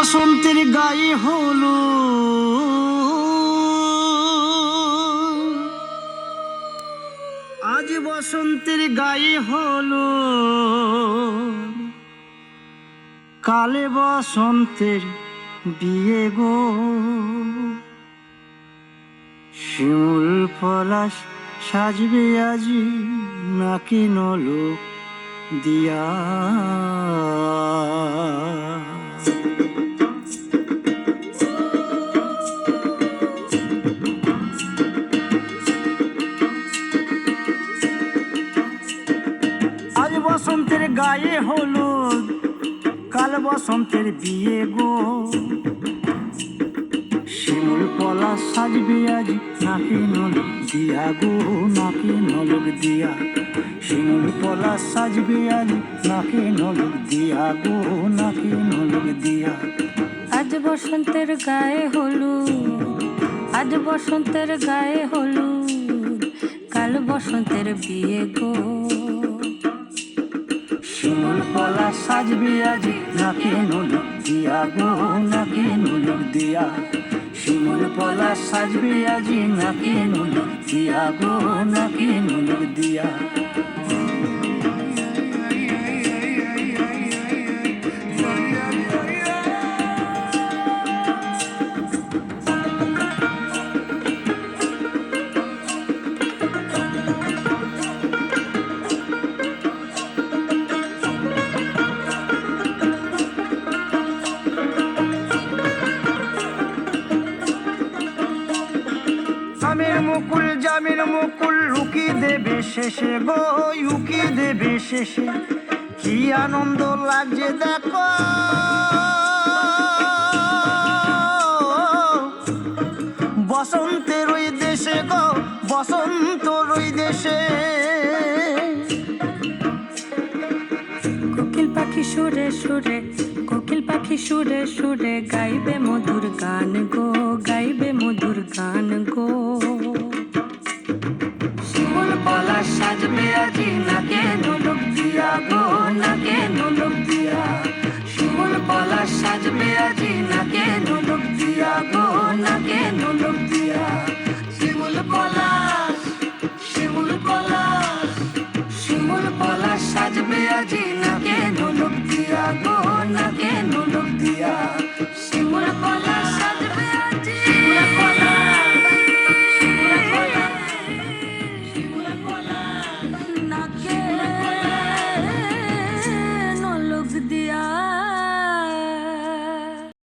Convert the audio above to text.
বসন্তের গায়ে হলো আজ বসন্তের গায়ে হলো কালে বসন্তের বিয়ে গো। শিমুল পলাশ সাজবে আজি নাকি নলক দিয়া। আজ বসন্তের গায়ে হলো কাল বসন্তের বিয়ে গো। শিমুল পলাশ সাজবে আজ নাকি নলক দিয়া গো, নাকি নলক দিয়া। শিমুল পলাশ সাজবে আজ নাকি নলক দিয়া গো, নাকি নলক দিয়া। আজ বসন্তের গায়ে হলুদ, আজ বসন্তের গায়ে হলুদ, কাল বসন্তের বিয়ে গো। শিমুল পলাশ সাজবে আজ নাকি নলক দিয়া গো, নাকি নলক দিয়া। শিমুল পলাশ সাজবে আজ নাকি নলক দিয়া গো, নাকি নলক দিয়া। আমের মুকুল জামের মুকুল রুকি দেবে শেষে গো, উকি দেবে শেষে। কি আনন্দ লাগছে দেখো বসন্তের ওই দেশে গো, বসন্তর ওই দেশে। কোকিল পাখি সুরে সুরে, কোকিল পাখি সুরে সুরে গাইবে মধুর গান গো, গাইবে মধুর গান গো। শিমুল পলাশ সাজবে আজি নাকে নলক দিয়া গো, নাকে নলক দিয়া। শিমুল পলাশ